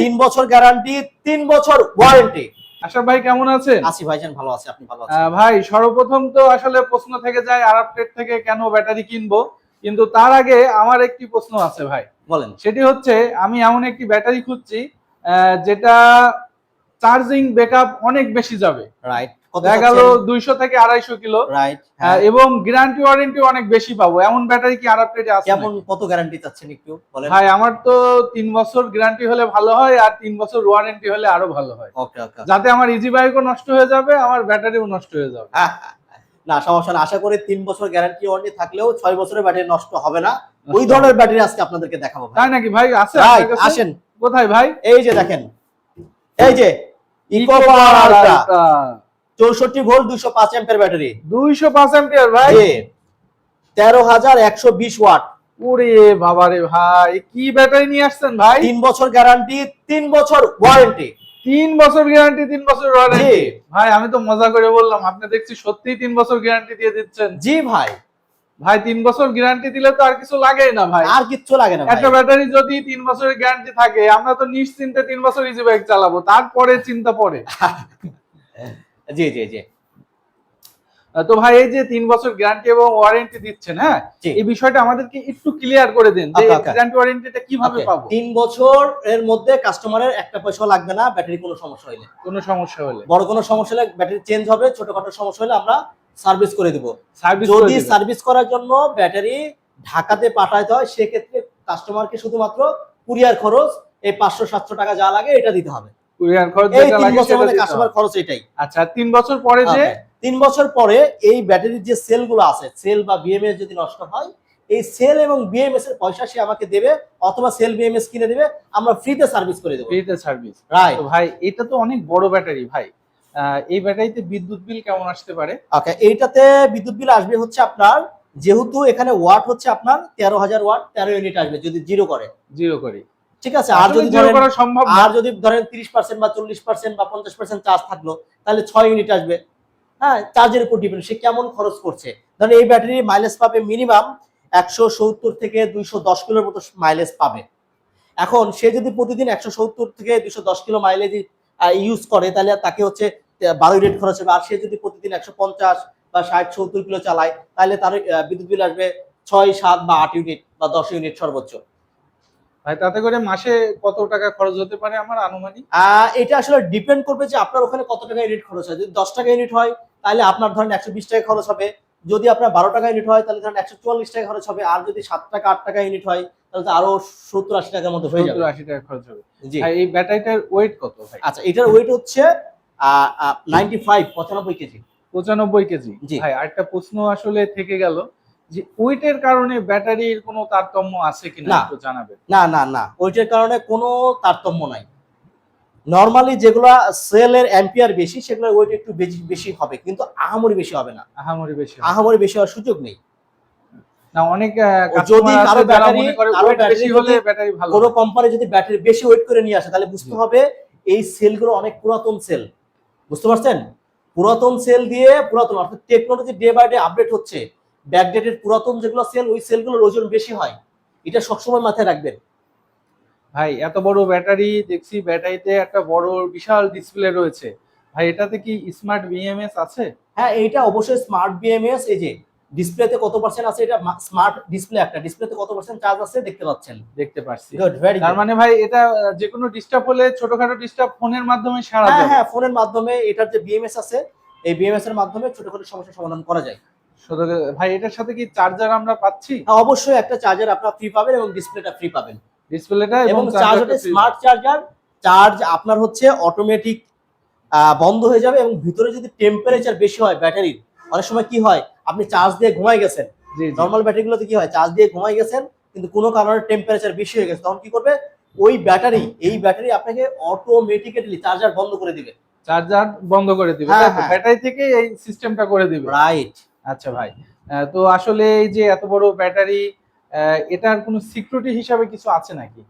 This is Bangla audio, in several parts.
3 বছর গ্যারান্টি, 3 বছর ওয়ারেন্টি। আশরাফ ভাই কেমন আছেন? আছি ভাইজান, ভালো আছি, আপনি ভালো আছেন? ভাই সর্বপ্রথম তো আসলে প্রশ্ন থেকে যায় আরব ট্রেড থেকে কেন ব্যাটারি কিনবো, কিন্তু তার আগে আমার একটি প্রশ্ন আছে ভাই। বলেন। সেটি হচ্ছে আমি এমন একটি ব্যাটারি খুঁজছি যেটা চার্জিং ব্যাকআপ অনেক বেশি যাবে, রাইট। দেখা গেল 200 থেকে 250 কিলো, রাইট। এবং গ্যারান্টি ওয়ারেন্টি অনেক বেশি পাবো, এমন ব্যাটারি কি আরব ট্রেডে আছে? কেমন কত গ্যারান্টি চাচ্ছেন একটু বলেন? ভাই আমার তো 3 বছর গ্যারান্টি হলে ভালো হয়, আর 3 বছর ওয়ারেন্টি হলে আরো ভালো হয়। ওকে ওকে। যাতে আমার ইজি বাইকও নষ্ট হয়ে যাবে, আমার ব্যাটারিও নষ্ট হয়ে যাবে। না সমস্যা না, আশা করি 3 বছর গ্যারান্টি ওয়ারেন্টি থাকলেও 6 বছরের ব্যাটারি নষ্ট হবে না। ওই ধরনের ব্যাটারি আজকে আপনাদেরকে দেখাবো। তাই নাকি ভাই? আছে আপনার কাছে? আসেন। কোথায় ভাই? এই যে দেখেন, এই যে eco power ultra 64 volt 205 ampere battery. 205 ampere ভাই? জি, 13120 ওয়াট। ওরে বাবা রে ভাই, কি ব্যাটারি নিয়ে আসছেন ভাই? 3 বছর গ্যারান্টি, 3 বছর ওয়ারেন্টি। 3 বছর গ্যারান্টি, 3 বছর ওয়ারেন্টি? ভাই আমি তো মজা করে বললাম, আপনি দেখছি সত্যি 3 বছর গ্যারান্টি দিয়ে দিচ্ছেন। জি ভাই। ভাই 3 বছর গ্যারান্টি দিলে তো আর কিছু লাগেই না ভাই। আর কিচ্ছু লাগে না ভাই। একটা ব্যাটারি যদি 3 বছরের গ্যারান্টি থাকে, আমরা তো নিশ্চিন্তে 3 বছর ইজি বাইক চালাবো, তারপরে চিন্তা পড়ে। জি জি জি। তো ভাই এই যে 3 বছর গ্যারান্টি এবং ওয়ারেন্টি দিচ্ছেন, হ্যাঁ, এই বিষয়টা আমাদেরকে একটু ক্লিয়ার করে দিন যে গ্যারান্টি ওয়ারেন্টিটা কিভাবে পাবো? 3 বছর এর মধ্যে কাস্টমারের একটা পয়সা লাগবে না, ব্যাটারি কোনো সমস্যা হইলে। কোনো সমস্যা হলে, বড় কোনো সমস্যা হলে ব্যাটারি চেঞ্জ হবে, ছোটখাটো সমস্যা হলে আমরা সার্ভিস করে দেব। যদি সার্ভিস করার জন্য ব্যাটারি ঢাকাতে পাঠাতে হয়, সেক্ষেত্রে কাস্টমারকে শুধুমাত্র কুরিয়ার খরচ এই 500-700 টাকা যা লাগে এটা দিতে হবে। কুরিয়ার খরচ এই যেটা 3 লাগে বছর সেটা মধ্যে দিতে কাস্টমার হবে। খরচ এটাই। আচ্ছা 3 বছর পরে যে 3 বছর পরে এই ব্যাটারির যে সেলগুলো আছে, সেল বা বিএমএস যদি নষ্ট হয়, এই সেল এবং বিএমএস এর পয়সা সে আমাকে দেবে, অথবা সেল বিএমএস কিনে দেবে, আমরা ফ্রিতে সার্ভিস করে দেব। ফ্রিতে সার্ভিস। রাইট। তো ভাই এটা তো অনেক বড় ব্যাটারি ভাই, এই ব্যাটারিতে বিদ্যুৎ বিল কেমন আসতে পারে? ওকে, এইটাতে বিদ্যুৎ বিল আসবে হচ্ছে আপনার, যেহেতু এখানে ওয়াট হচ্ছে আপনার 13000 ওয়াট, 13 ইউনিট আসবে যদি জিরো করে। জিরো করি, ঠিক আছে। আর যদি জিরো করা সম্ভব না, আর যদি ধরেন 30% বা 40% বা 50% চার্জ থাকলো, তাহলে 6 ইউনিট আসবে। হ্যাঁ, চার্জের উপর ডিপেন্ড, সে কেমন খরচ করছে। ধরেন এই ব্যাটারি মাইলেজ পাবে মিনিমাম 170 থেকে 210 কিলোর মতো মাইলেজ পাবে। এখন সে যদি প্রতিদিন 170 থেকে 210 কিলো মাইলেজ ইউজ করে, তাহলে তাকে হচ্ছে 12 ইউনিট খরচ হবে। আর সে যদি প্রতিদিন 150 বা 60-70 কিলো চালায়, তাহলে তার বিদ্যুৎ বিল আসবে 6, 7 বা 8 ইউনিট বা 10 ইউনিট সর্বোচ্চ। ভাই তাতে করে মাসে কত টাকা খরচ হতে পারে আমার আনুমানিক? এটা আসলে ডিপেন্ড করবে যে আপনার ওখানে কত টাকা ইউনিট খরচ হয়। যদি 10 টাকা ইউনিট হয়, তাহলে আপনার ধরেন 120 টাকা খরচ হবে। যদি আপনার 12 টাকা ইউনিট হয়, তাহলে ধরেন 144 টাকা খরচ হবে। আর যদি 7 টাকা 8 টাকা ইউনিট হয়, তাহলে তো আরো 70-80 টাকার মতো হয়ে যাবে। 70-80 টাকা খরচ হবে। জি। ভাই এই ব্যাটারিটার ওয়েট কত ভাই? আচ্ছা, এটার ওয়েট হচ্ছে 95 কেজি। 95 কেজি। ভাই আরেকটা প্রশ্ন আসলে থেকে গেল, যে ওয়েটের কারণে ব্যাটারির কোনো তারতম্য আছে কিনা একটু জানাবেন। না না না, ওয়েটের কারণে কোনো তারতম্য নাই। নরমালি যেগুলা সেলের অ্যাম্পিয়ার বেশি, সেগুলোর ওয়েট একটু বেশি হবে, কিন্তু আহামরি বেশি হবে না। আহামরি বেশি হওয়ার সুযোগ নেই। না অনেক যদি কাস্টমার কারো আছে যারা মনে করে কারো ওয়েট বেশি হলে ব্যাটারি ভালো। কোনো কোম্পানি যদি ব্যাটারি বেশি ওয়েট করে নিয়ে আসে, তাহলে বুঝতে হবে এই সেলগুলো অনেক পুরাতন সেল। বুঝতে পারছেন? পুরাতন সেল দিয়ে পুরাতন, অর্থাৎ technology day by day update হচ্ছে। ব্যাকডেটেড পুরাতন যেগুলো সেল, ওই সেলগুলোর ওজন বেশি হয়। এটা সবসময় মাথায় রাখবেন। ভাই এত বড় ব্যাটারি দেখছি, ব্যাটারিতে একটা বড় বিশাল ডিসপ্লে রয়েছে, ভাই এটাতে কি স্মার্ট বিএমএস আছে? হ্যাঁ, এইটা অবশ্যই স্মার্ট বিএমএস। এই যে ডিসপ্লেতে কত পার্সেন্ট আছে, এটা স্মার্ট ডিসপ্লে, একটা ডিসপ্লেতে কত পার্সেন্ট চার্জ আছে দেখতে পাচ্ছেন। দেখতে পাচ্ছি। Good, very good. তার মানে ভাই এটা যে কোনো ডিস্টার্ব হলে, ছোটখাটো ডিস্টার্ব ফোনের মাধ্যমে সারা যাবে। হ্যাঁ, ফোনের মাধ্যমে এটার যে বিএমএস আছে, এই বিএমএস এর মাধ্যমে ছোটখাটো সমস্যার সমাধান করা যায়। ভাই এটার সাথে কি চার্জার আমরা পাচ্ছি? হ্যাঁ, অবশ্যই একটা চার্জার আপনারা ফ্রি পাবেন এবং ডিসপ্লেটা ফ্রি পাবেন। ডিসপ্লেটা এবং চার্জারটা স্মার্ট চার্জার। চার্জ আপনার হচ্ছে অটোমেটিক বন্ধ হয়ে যাবে, এবং ভিতরে যদি টেম্পারেচার বেশি হয় ব্যাটারির, অনেক সময় কি হয়, আপনি চার্জ দিয়ে ঘুমাই গেছেন, নরমাল ব্যাটারিগুলোতে কি হয়, চার্জ দিয়ে ঘুমাই গেছেন কিন্তু কোনো কারণে টেম্পারেচার বেশি হয়ে গেছে, তখন কি করবে, ওই ব্যাটারি, এই ব্যাটারি আপনাকে অটোমেটিক্যালি চার্জার বন্ধ করে দিবে। চার্জার বন্ধ করে দিবে, ব্যাটারি থেকে এই সিস্টেমটা করে দিবে। রাইট। আচ্ছা ভাই, তো আসলে এই যে এত বড় ব্যাটারি, এটার কোনো সিকিউরিটি হিসাবে কিছু আছে নাকি?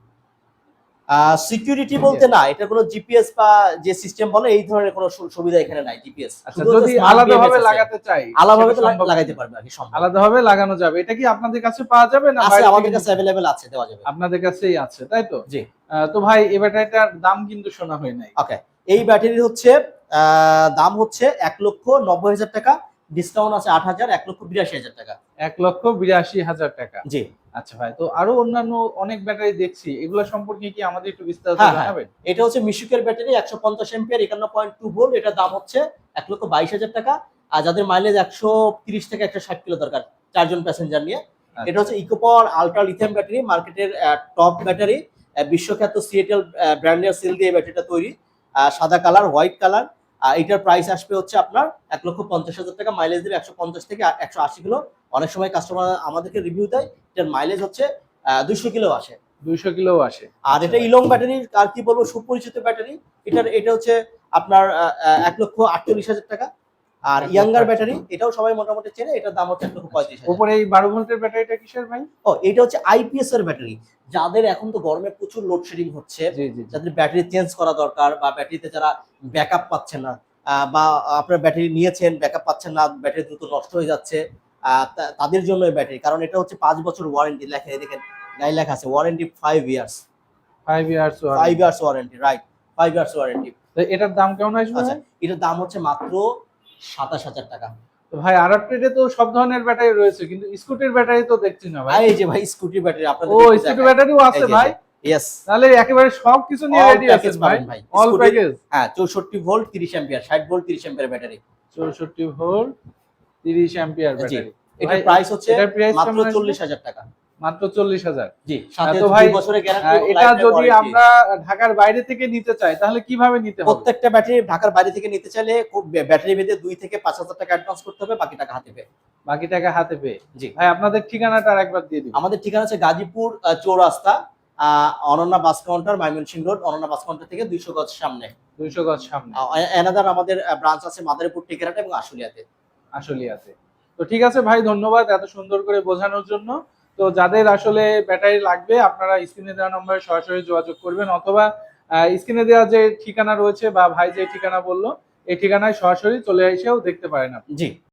সিকিউরিটি বলতে না, এটা কোনো জিপিএস বা যে সিস্টেম বলে এই ধরনের কোনো সুবিধা এখানে নাই। জিপিএস আচ্ছা, যদি আলাদাভাবে লাগাতে চাই আলাদাভাবে লাগাইতে পারবে আর কি, সম্ভব। আলাদাভাবে লাগানো যাবে। এটা কি আপনাদের কাছে পাওয়া যাবে না আছে, বাইরে থেকে আমাদের কাছে अवेलेबल আছে, দেওয়া যাবে। আপনাদের কাছেই আছে, তাই তো? জি। তো ভাই এই ব্যাটারিটার দাম কিন্তু শোনা হয় নাই। ওকে, এই ব্যাটারির হচ্ছে দাম হচ্ছে 1,90,000 টাকা, ডিসকাউন্ট আছে 8,000, 1,82,000 টাকা। 1,82,000 টাকা। জি। আচ্ছা ভাই, তো আরো অন্যান্য অনেক ব্যাটারি দেখছি, এগুলো সম্পর্কে কি আমাদের একটু বিস্তারিত জানাবেন? এটা হচ্ছে মিশুকের ব্যাটারি 150 এম্পিয়ার 51.2 ভোল্ট, এটার দাম হচ্ছে 1,22,000 টাকা। আর যাদের মাইলেজ 130 থেকে 160 কিলো দরকার 4 জন প্যাসেঞ্জার নিয়ে, এটা হচ্ছে eco power ultra lithium battery, মার্কেটের টপ ব্যাটারি, বিশ্বখ্যাত সিএটেল ব্র্যান্ডের সেল দিয়ে ব্যাটারিটা তৈরি, সাদা কালার, হোয়াইট কালার। এটার প্রাইস আসবে হচ্ছে আপনার 1,50,000 টাকা, মাইলেজ দেবে 150 থেকে 180 কিলো। অনেক সময় কাস্টমার আমাদেরকে রিভিউ দেয় এটার মাইলেজ হচ্ছে 200 কিলো আসে। 200 কিলো আসে। আর এটা ইলং ব্যাটারি, আর কি বলবো, সুপরিচিত ব্যাটারি। এটা হচ্ছে আপনার 1,48,000 টাকা। আর ইয়াঙ্গার ব্যাটারি, এটাও সবাই মোটামুটি চেনে, এটার দাম হচ্ছে 1,35,000। উপরে এই 12 ভোল্টের ব্যাটারিটা কিসের ভাই? এটা হচ্ছে আইপিএস এর ব্যাটারি। যাদের এখন তো গরমে প্রচুর লোডশেডিং হচ্ছে, যাদের ব্যাটারি চেঞ্জ করা দরকার, বা ব্যাটারিতে যারা ব্যাকআপ পাচ্ছেন না, বা আপনার ব্যাটারি নিয়েছেন ব্যাকআপ পাচ্ছেন না, ব্যাটারি দ্রুত নষ্ট হয়ে যাচ্ছে, তাদের জন্য এই ব্যাটারি। কারণ এটা হচ্ছে 5 বছর ওয়ারেন্টি, লেখা দেখেন গায়ে লেখা আছে warranty 5 years. 5 years 5 years warranty, right, 5 years warranty. তো এটার দাম কেমন আসবে? আচ্ছা, এটার দাম হচ্ছে মাত্র 27,000 টাকা। তো ভাই আরআরটিতে তো সব ধরনের ব্যাটারি রয়েছে, কিন্তু স্কুটির ব্যাটারি তো দেখছি না ভাই। এই যে ভাই স্কুটির ব্যাটারি আপনাদের, ও স্কুটি ব্যাটারিও আছে ভাই? ইয়েস। তাহলে একেবারে সবকিছু নিয়ে রেডি আছেন ভাই? All package. হ্যাঁ, 64 volt 30 ampere, 60 volt 30 ampere battery. 64 volt 30 ampere battery. এটার প্রাইস হচ্ছে মাত্র 40,000 টাকা। মাত্র 40,000। জি, সাথে তো ভাই 2 বছরের গ্যারান্টি। এটা যদি আমরা ঢাকার বাইরে থেকে নিতে চাই তাহলে কিভাবে নিতে হবে? প্রত্যেকটা ব্যাটারি ঢাকার বাইরে থেকে নিতে চাইলে ব্যাটারি ভেদে 2 থেকে 5,000 টাকা অ্যাডভান্স করতে হবে, বাকি টাকা হাতে পেয়ে। বাকি টাকা হাতে পেয়ে। জি ভাই, আপনাদের ঠিকানাটা আরেকবার দিয়ে দিন। আমাদের ঠিকানা আছে গাজীপুর চৌরাস্তা, Ananya bus counter, Mymensingh road, Ananya bus counter থেকে 200 গজ সামনে। 200 গজ সামনে। এনাদার আমাদের ব্রাঞ্চ আছে মাদারীপুর, টিকারাটা এবং আশুলিয়াতে। আশুলিয়াতে। তো ঠিক আছে ভাই, ধন্যবাদ এত সুন্দর করে বোঝানোর জন্য। তো যাদের আসলে ব্যাটারি লাগবে আপনারা স্ক্রিনে দেওয়া নম্বরে সরাসরি যোগাযোগ করবেন, অথবা স্ক্রিনে দেওয়া যে ঠিকানা রয়েছে বা ভাই যে ঠিকানা বললো এই ঠিকানায় সরাসরি চলে এসেও দেখতে পারেন আপনি। জি।